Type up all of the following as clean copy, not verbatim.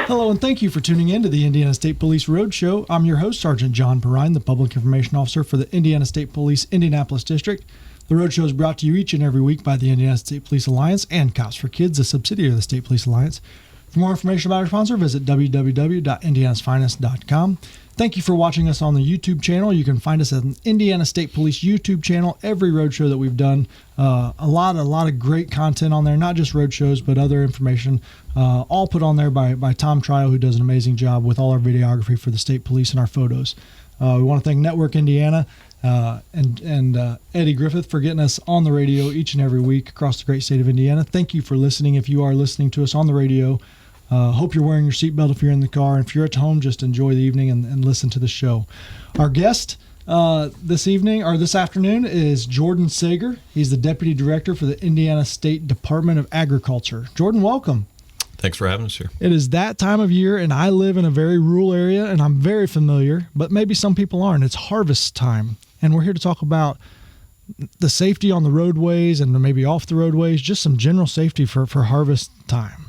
Hello, and thank you for tuning in to the Indiana State Police Roadshow. I'm your host, Sergeant John Perrine, the Public Information Officer for the Indiana State Police Indianapolis District. The Roadshow is brought to you each and every week by the Indiana State Police Alliance and Cops for Kids, a subsidiary of the State Police Alliance. For more information about our sponsor, visit www.indianasfinest.com. Thank you for watching us on the YouTube channel. You can find us at the Indiana State Police YouTube channel. Every roadshow that we've done, a lot of great content on there, not just roadshows, but other information, all put on there by Tom Trio, who does an amazing job with all our videography for the state police and our photos. We want to thank Network Indiana and Eddie Griffith for getting us on the radio each and every week across the great state of Indiana. Thank you for listening. If you are listening to us on the radio, hope you're wearing your seatbelt if you're in the car. And if you're at home, just enjoy the evening and listen to the show. Our guest this afternoon is Jordan Sager. He's the Deputy Director for the Indiana State Department of Agriculture. Jordan, welcome. Thanks for having us here. It is that time of year, and I live in a very rural area, and I'm very familiar, but maybe some people aren't. It's harvest time, and we're here to talk about the safety on the roadways and maybe off the roadways, just some general safety for harvest time.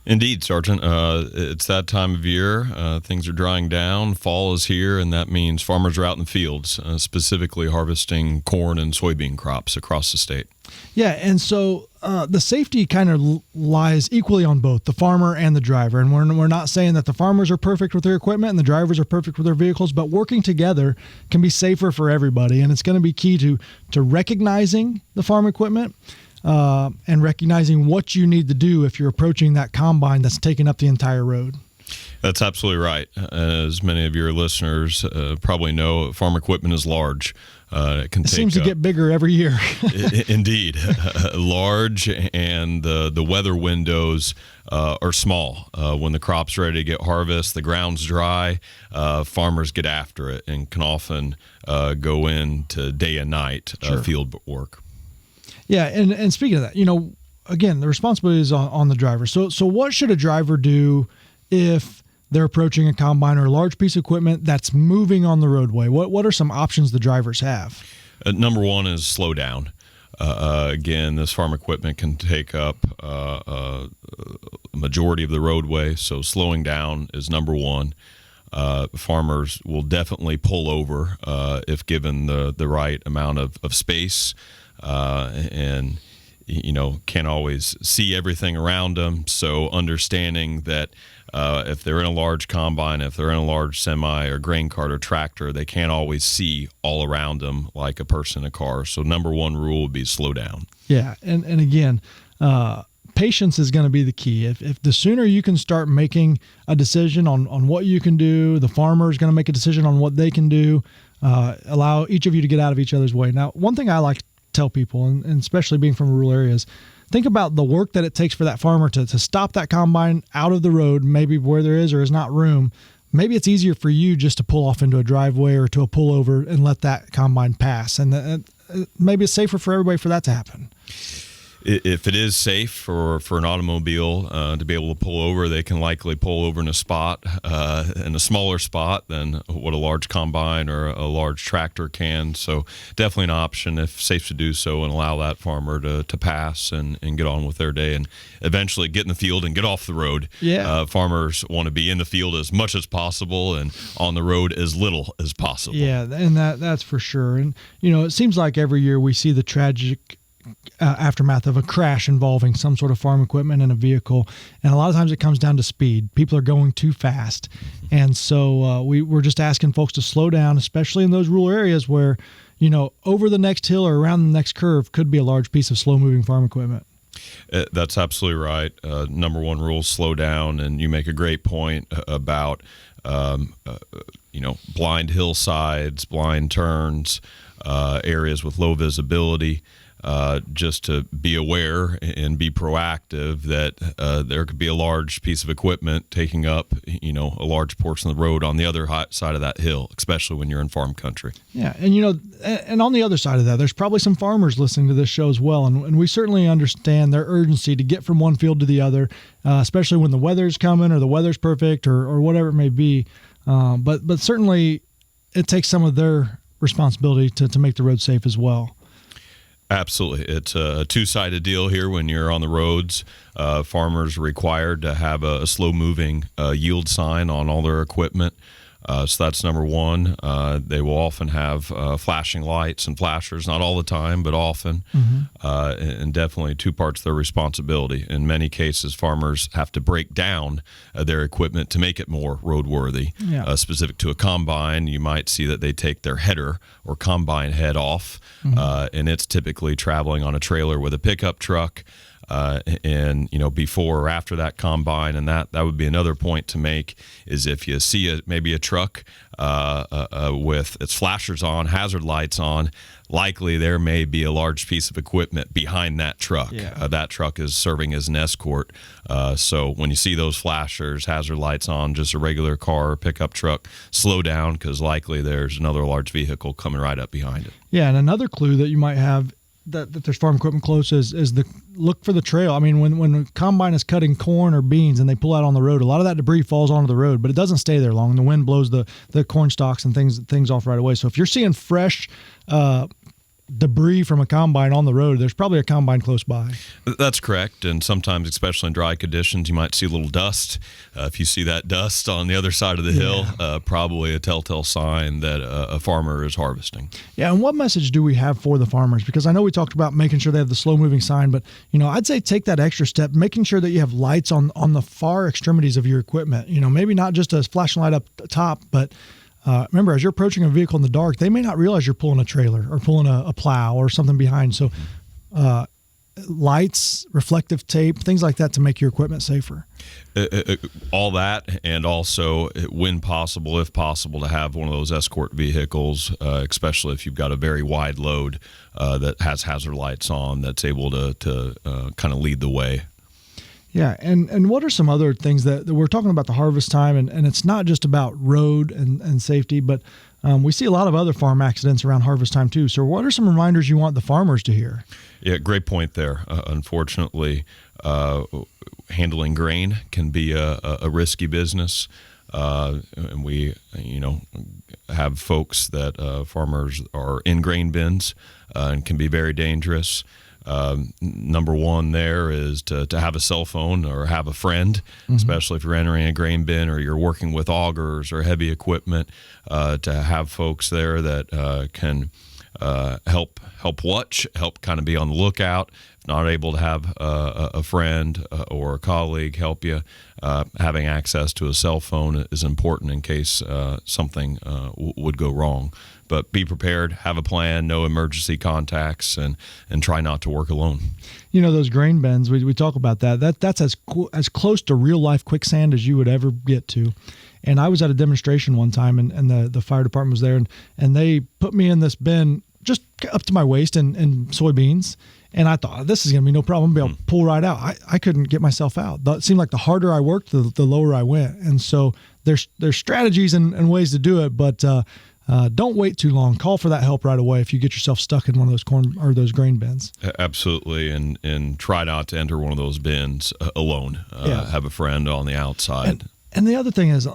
Indeed, Sergeant. It's that time of year. Things are drying down. Fall is here, and that means farmers are out in the fields, specifically harvesting corn and soybean crops across the state. Yeah, and so the safety kind of lies equally on both the farmer and the driver. And we're not saying that the farmers are perfect with their equipment and the drivers are perfect with their vehicles, but working together can be safer for everybody. And it's going to be key to recognizing the farm equipment and recognizing what you need to do if you're approaching that combine that's taking up the entire road. That's absolutely right. As many of your listeners probably know, farm equipment is large. It seems to get bigger every year. Indeed. Large, and the weather windows are small. When the crop's ready to get harvested, the ground's dry, farmers get after it and can often go into day and night field work. Yeah, and speaking of that, again, the responsibility is on the driver. So what should a driver do if they're approaching a combine or a large piece of equipment that's moving on the roadway? What are some options the drivers have? Number one is slow down. Again, this farm equipment can take up a majority of the roadway, so slowing down is number one. Farmers will definitely pull over if given the right amount of space, and can't always see everything around them. So understanding that if they're in a large combine, if they're in a large semi or grain cart or tractor, they can't always see all around them like a person in a car. So number one rule would be slow down. Yeah, and again, patience is going to be the key. If the sooner you can start making a decision on what you can do, the farmer is going to make a decision on what they can do, allow each of you to get out of each other's way. Now, one thing I like to tell people, and especially being from rural areas, think about the work that it takes for that farmer to stop that combine out of the road, maybe where there is or is not room. Maybe it's easier for you just to pull off into a driveway or to a pullover and let that combine pass. And maybe it's safer for everybody for that to happen. If it is safe for an automobile to be able to pull over, they can likely pull over in a spot, in a smaller spot than what a large combine or a large tractor can. So definitely an option if safe to do so, and allow that farmer to pass and get on with their day and eventually get in the field and get off the road. Yeah. Farmers want to be in the field as much as possible and on the road as little as possible. Yeah, and that's for sure. And, it seems like every year we see the tragic aftermath of a crash involving some sort of farm equipment and a vehicle, and a lot of times it comes down to speed. People are going too fast, and so we're just asking folks to slow down, especially in those rural areas where over the next hill or around the next curve could be a large piece of slow-moving farm equipment. That's absolutely right. Number one rule, slow down, and you make a great point about blind hillsides, blind turns, areas with low visibility. Just to be aware and be proactive that there could be a large piece of equipment taking up, a large portion of the road on the other side of that hill, especially when you're in farm country. Yeah, and on the other side of that, there's probably some farmers listening to this show as well, and we certainly understand their urgency to get from one field to the other, especially when the weather's coming or the weather's perfect or whatever it may be. But certainly it takes some of their responsibility to make the road safe as well. Absolutely. It's a two-sided deal here when you're on the roads. Farmers are required to have a slow-moving yield sign on all their equipment. So that's number one. They will often have flashing lights and flashers, not all the time, but often, and definitely two parts of their responsibility. In many cases, farmers have to break down their equipment to make it more roadworthy. Yeah. Specific to a combine, you might see that they take their header or combine head off, and it's typically traveling on a trailer with a pickup truck. And before or after that combine, and that would be another point to make, is if you see maybe a truck with its flashers on, hazard lights on, likely there may be a large piece of equipment behind that truck. Yeah. That truck is serving as an escort. So when you see those flashers, hazard lights on, just a regular car or pickup truck, slow down, because likely there's another large vehicle coming right up behind it. Yeah, and another clue that you might have that there's farm equipment close is the look for the trail. I mean, when a combine is cutting corn or beans and they pull out on the road, a lot of that debris falls onto the road, but it doesn't stay there long. The wind blows the corn stalks and things off right away. So if you're seeing fresh debris from a combine on the road, there's probably a combine close by. That's correct. And sometimes, especially in dry conditions, you might see a little dust. If you see that dust on the other side of the hill, probably a telltale sign that a farmer is harvesting. Yeah. And what message do we have for the farmers? Because I know we talked about making sure they have the slow moving sign, but I'd say take that extra step, making sure that you have lights on the far extremities of your equipment. Maybe not just a flashing light up top, but remember, as you're approaching a vehicle in the dark, they may not realize you're pulling a trailer or pulling a plow or something behind. So lights, reflective tape, things like that to make your equipment safer. All that, and also, when possible, if possible, to have one of those escort vehicles, especially if you've got a very wide load that has hazard lights on, that's able to kind of lead the way. Yeah, and what are some other things that we're talking about the harvest time, and it's not just about road and safety, but we see a lot of other farm accidents around harvest time too. So what are some reminders you want the farmers to hear? Yeah, great point there. Unfortunately, handling grain can be a risky business. And we, have folks that farmers are in grain bins and can be very dangerous. Number one there is to have a cell phone or have a friend, especially if you're entering a grain bin or you're working with augers or heavy equipment, to have folks there that can help watch, help kind of be on the lookout. If not able to have a friend or a colleague help you, having access to a cell phone is important in case something would go wrong. But be prepared, have a plan, no emergency contacts, and try not to work alone. Those grain bins, we talk about that's as close to real life quicksand as you would ever get to. And I was at a demonstration one time, and the fire department was there, and they put me in this bin just up to my waist in soybeans. And I thought, this is going to be no problem. I'll be able to pull right out. I couldn't get myself out. It seemed like the harder I worked, the lower I went. And so there's strategies and ways to do it, but don't wait too long. Call for that help right away if you get yourself stuck in one of those corn or those grain bins. Absolutely, and try not to enter one of those bins alone. Have a friend on the outside. And the other thing is,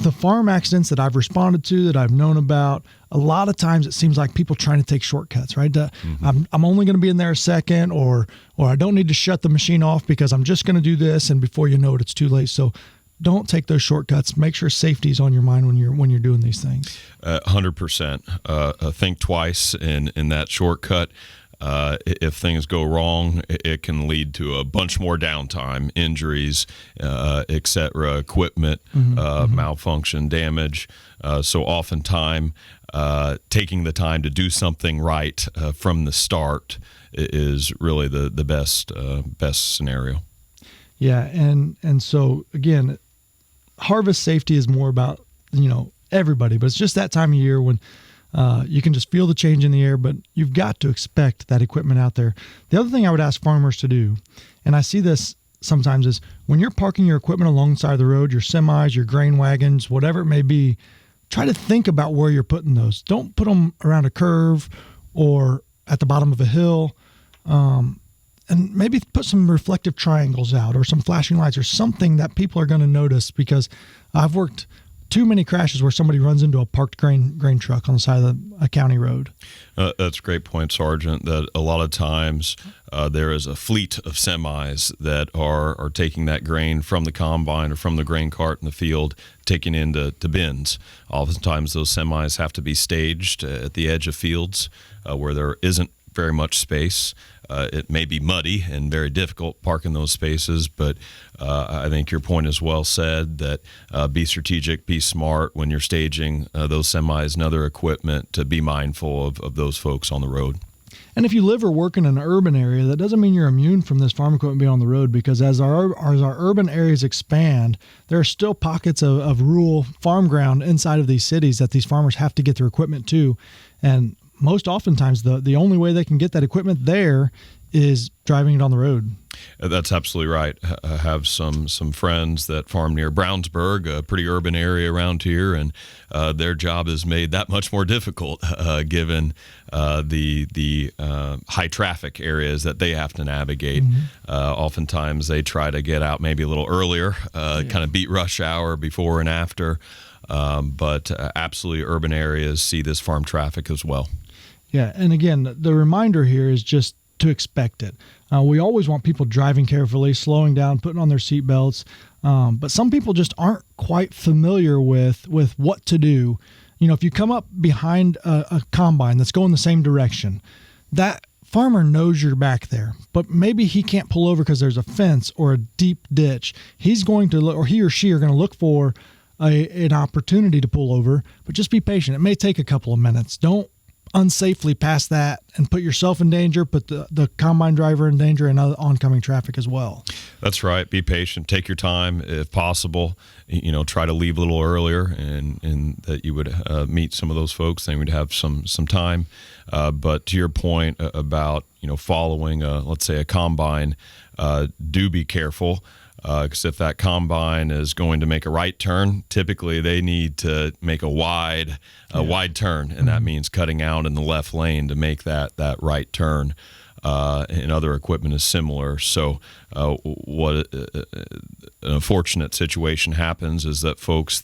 the farm accidents that I've responded to, that I've known about, a lot of times it seems like people trying to take shortcuts, right? I'm only going to be in there a second, or I don't need to shut the machine off because I'm just going to do this, and before you know it, it's too late. So don't take those shortcuts. Make sure safety is on your mind when you're doing these things. 100%. Think twice in that shortcut. If things go wrong, it can lead to a bunch more downtime, injuries, etc., equipment malfunction, damage. So oftentimes, taking the time to do something right from the start is really the best scenario. Yeah, and so again, harvest safety is more about everybody, but it's just that time of year when you can just feel the change in the air, but you've got to expect that equipment out there. The other thing I would ask farmers to do, and I see this sometimes, is when you're parking your equipment alongside the road, your semis, your grain wagons, whatever it may be, try to think about where you're putting those. Don't put them around a curve or at the bottom of a hill. And maybe put some reflective triangles out or some flashing lights or something that people are going to notice, because I've worked too many crashes where somebody runs into a parked grain truck on the side of a county road. That's a great point, Sergeant, that a lot of times there is a fleet of semis that are taking that grain from the combine or from the grain cart in the field, taking into bins. Oftentimes those semis have to be staged at the edge of fields where there isn't very much space. It may be muddy and very difficult parking those spaces, but I think your point is well said that be strategic, be smart when you're staging those semis and other equipment, to be mindful of those folks on the road. And if you live or work in an urban area, that doesn't mean you're immune from this farm equipment being on the road, because as our urban areas expand, there are still pockets of rural farm ground inside of these cities that these farmers have to get their equipment to. And most oftentimes, the only way they can get that equipment there is driving it on the road. That's absolutely right. I have some friends that farm near Brownsburg, a pretty urban area around here, and their job is made that much more difficult given the high traffic areas that they have to navigate. Oftentimes, they try to get out maybe a little earlier, kind of beat rush hour before and after. But absolutely, urban areas see this farm traffic as well. Yeah, and again, the reminder here is just to expect it. We always want people driving carefully, slowing down, putting on their seatbelts. But some people just aren't quite familiar with what to do. You know, if you come up behind a combine that's going the same direction, that farmer knows you're back there, but maybe he can't pull over because there's a fence or a deep ditch. He's going to look, or he or she are going to look for an opportunity to pull over, but just be patient. It may take a couple of minutes. Don't unsafely pass that and put yourself in danger, put the combine driver in danger, and oncoming traffic as well. That's right. Be patient. Take your time if possible. You know, try to leave a little earlier, and that you would meet some of those folks. Then we'd have some time. But to your point about, you know, following let's say a combine, do be careful. Because if that combine is going to make a right turn, typically they need to make a wide turn, and that means cutting out in the left lane to make that right turn. And other equipment is similar. So what an unfortunate situation happens is that folks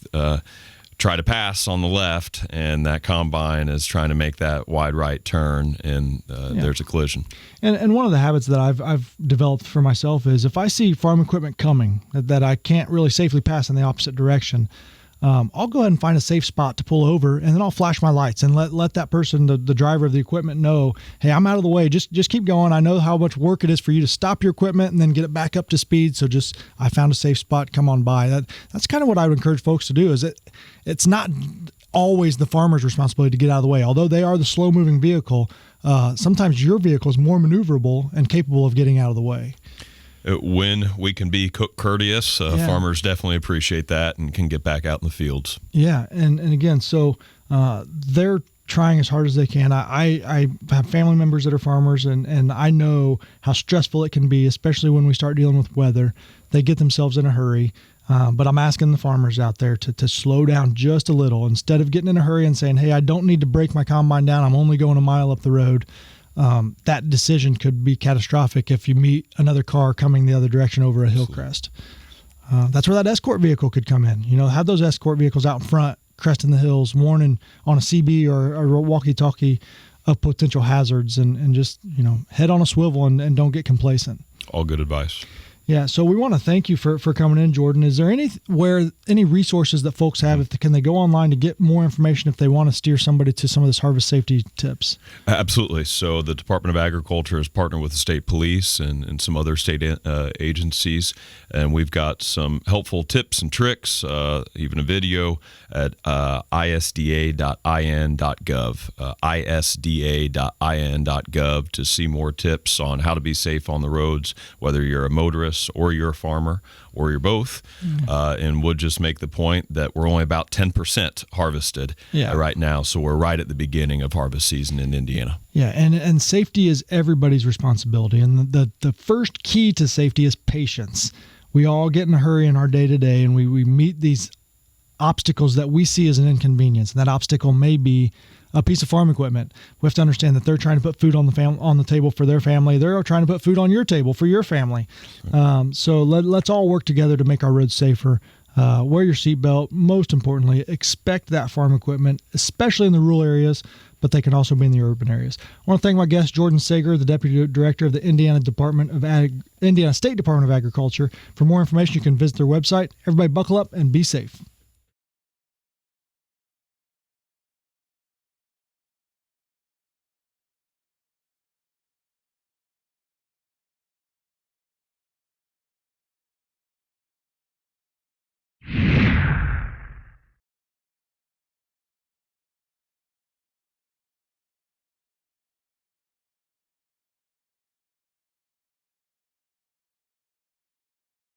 try to pass on the left, and that combine is trying to make that wide right turn, and there's a collision. And one of the habits that I've developed for myself is if I see farm equipment coming that I can't really safely pass in the opposite direction, I'll go ahead and find a safe spot to pull over, and then I'll flash my lights and let that person, the driver of the equipment, know, hey, I'm out of the way. Just keep going. I know how much work it is for you to stop your equipment and then get it back up to speed. So I found a safe spot. Come on by. That's kind of what I would encourage folks to do. Is it's not always the farmer's responsibility to get out of the way. Although they are the slow-moving vehicle, sometimes your vehicle is more maneuverable and capable of getting out of the way. When we can be courteous, farmers definitely appreciate that and can get back out in the fields. Yeah, and again, so they're trying as hard as they can. I have family members that are farmers, and I know how stressful it can be, especially when we start dealing with weather. They get themselves in a hurry. But I'm asking the farmers out there to slow down just a little. Instead of getting in a hurry and saying, hey, I don't need to break my combine down, I'm only going a mile up the road. That decision could be catastrophic if you meet another car coming the other direction over a hill crest. That's where that escort vehicle could come in. You know, have those escort vehicles out in front, cresting the hills, warning on a CB or a walkie-talkie of potential hazards, and just, you know, head on a swivel and don't get complacent. All good advice. Yeah, so we want to thank you for coming in, Jordan. Is there any resources that folks have? Can they go online to get more information if they want to steer somebody to some of this harvest safety tips? Absolutely. So the Department of Agriculture has partnered with the state police and some other state agencies, and we've got some helpful tips and tricks, even a video at isda.in.gov, isda.in.gov, to see more tips on how to be safe on the roads, whether you're a motorist or you're a farmer or you're both. And would just make the point that we're only about 10% harvested right now, so we're right at the beginning of harvest season in Indiana. Yeah, and safety is everybody's responsibility, and the first key to safety is patience. We all get in a hurry in our day-to-day, and we meet these obstacles that we see as an inconvenience, and that obstacle may be a piece of farm equipment. We have to understand that they're trying to put food on the table for their family. They're trying to put food on your table for your family. So let's all work together to make our roads safer. wear your seatbelt. Most importantly, expect that farm equipment, especially in the rural areas, but they can also be in the urban areas. I want to thank my guest, Jordan Sager, the Deputy Director of the Indiana State Department of Agriculture. For more information, you can visit their website. Everybody buckle up and be safe.